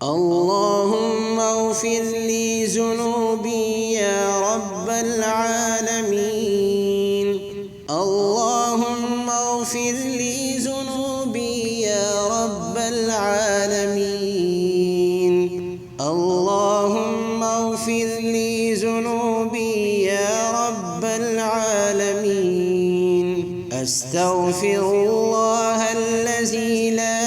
اللهم اغفر لي ذنوبي يا رب العالمين. اللهم اغفر لي ذنوبي يا رب العالمين. اللهم اغفر لي ذنوبي يا رب العالمين. أستغفر الله الذي لا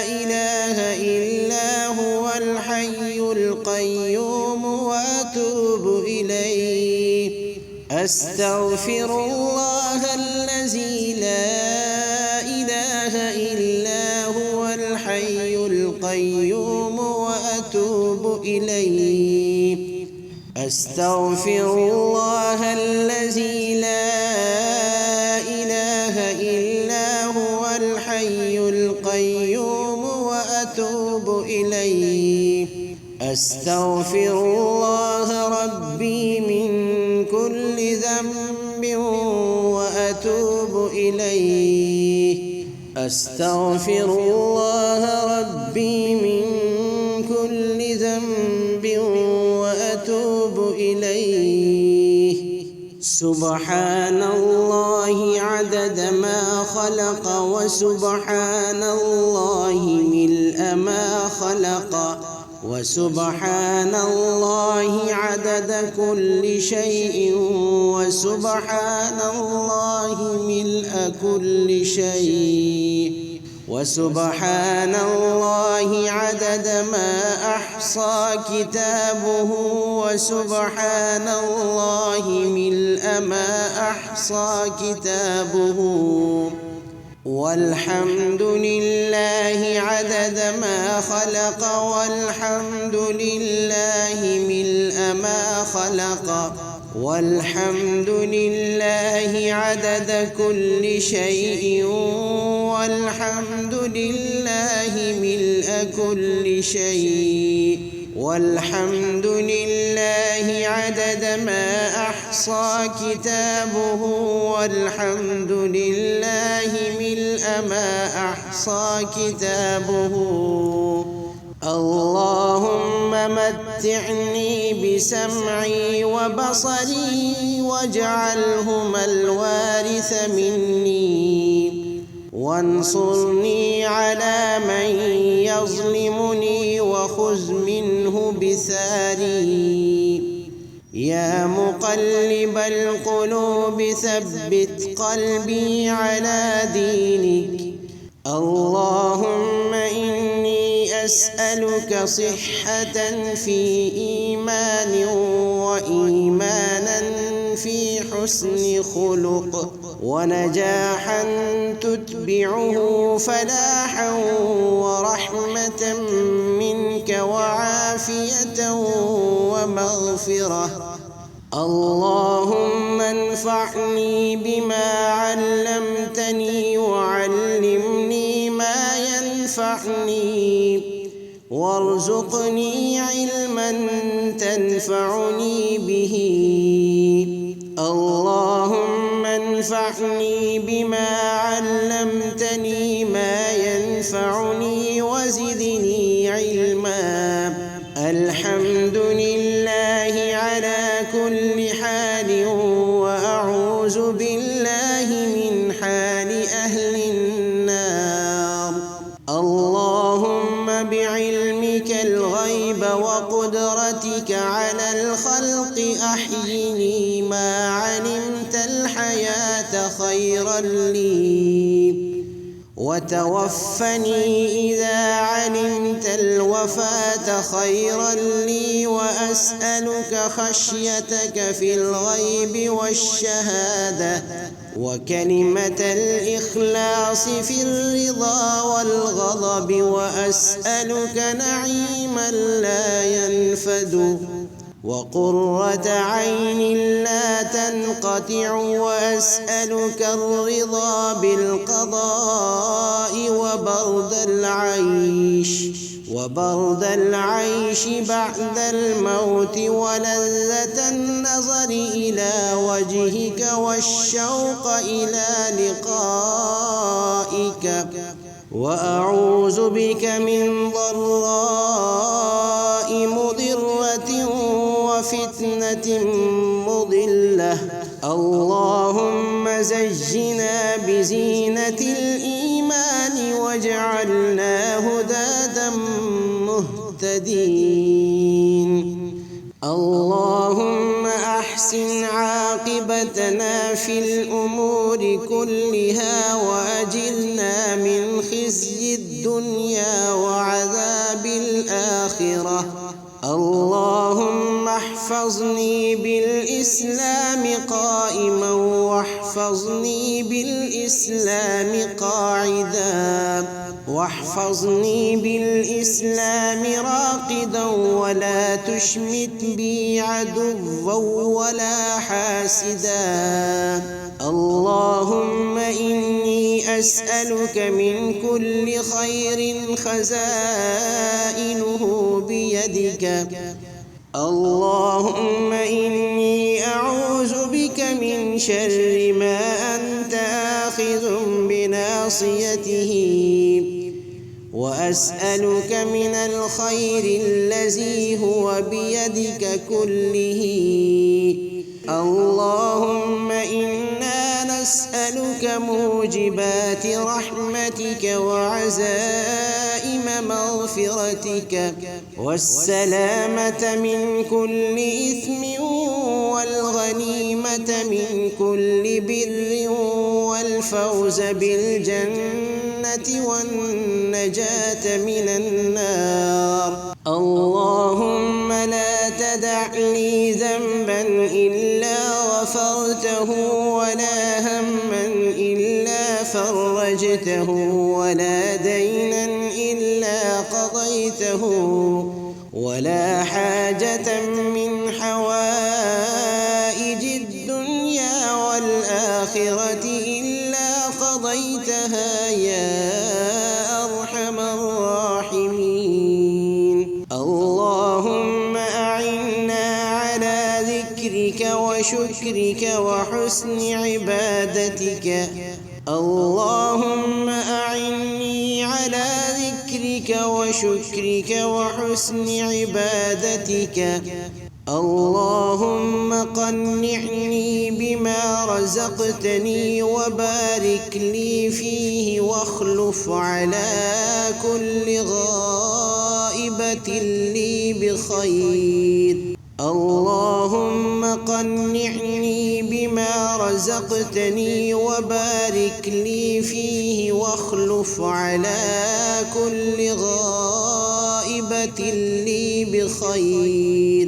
إله إلا هو الحي القيوم وأتوب إليه. أستغفر الله الذي لا إله إلا هو الحي القيوم وأتوب إليه. أستغفر الله الذي لا إله إلا هو الحي القيوم وأتوب إليه. أستغفر الله ربي من كل ذنب وأتوب إليه. أستغفر الله ربي من كل ذنب وأتوب إليه. سبحان الله عدد ما خلق، وسبحان الله ملء ما خلق، وسبحان الله عدد كل شيء، وسبحان الله ملء كل شيء، وسبحان الله عدد ما أحصى كتابه، وسبحان الله ملء ما أحصى كتابه. والحمد لله عدد ما خلق، والحمد لله ملء ما خلق، والحمد لله عدد كل شيء، والحمد لله ملء كل شيء، والحمد لله عدد ما أحصى كتابه، والحمد لله ملء ما أحصى كتابه. اللهم متعني بسمعي وبصري واجعلهما الوارث مني، وانصرني على من يظلمني وخذ منه بثاري. يا مقلب القلوب ثبت قلبي على دينك. اللهم إني أسألك صحة في إيمان، وإيمانا في حسن خلق، ونجاحا تتبعه فلاحا، ورحمة منك وعافية ومغفرة. اللهم انفعني بما علمتني، وعلمني ما ينفعني، وارزقني علما تنفعني به. اللهم انفعني بما علمتني ما ينفعني، وزدني علما. الحمد لله على كل حال، وأعوذ بالله من حال أهل النار. اللهم بعلمك الغيب وقدرتك على الخلق أحيني ما علمت الحياة خيرا لي، وتوفني إذا علمت الوفاة خيرا لي. وأسألك خشيتك في الغيب والشهادة، وكلمة الإخلاص في الرضا والغضب. وأسألك نعيما لا ينفد، وقرة عين لا تنقطع. وأسألك الرضا بالقضاء وبرد العيش بعد الموت، ولذة النظر إلى وجهك، والشوق إلى لقائك. وأعوذ بك من ضراء اللهم زينا بزينة الإيمان واجعلنا هداة مهتدين. اللهم أحسن عاقبتنا في الأمور كلها وأجرنا من خزي الدنيا وعذاب الآخرة. اللهم احفظني بالإسلام قائما واحفظني بالإسلام قاعدا واحفظني بالإسلام راقدا ولا تشمت بي عدوا ولا حاسدا. اللهم إني أسألك من كل خير خزائنه بيدك. اللهم إني أعوذ بك من شر ما أنت آخذ بناصيته وأسألك من الخير الذي هو بيدك كله. اللهم إنا نسألك موجبات رحمتك وعزائم مغفرتك والسلامة من كل إثم والغنيمة من كل بر والفوز بالجنة والنجاة من النار. اللهم لا تدع لي ذنبا إلا غفرته ولا هما إلا فرجته ولا دينا إلا قضيته ولا حاجة من حوائج الدنيا والآخرة إلا قضيتها يا أرحم الراحمين. اللهم أعنا على ذكرك وشكرك وحسن عبادتك. اللهم أعني على ذكرك وشكرك وحسن عبادتك. اللهم قنعني بما رزقتني وبارك لي فيه واخلف على كل غائبة لي بخير. اللهم قنعني بما رزقتني وبارك لي فيه واخلف على كل غائبة لي بخير.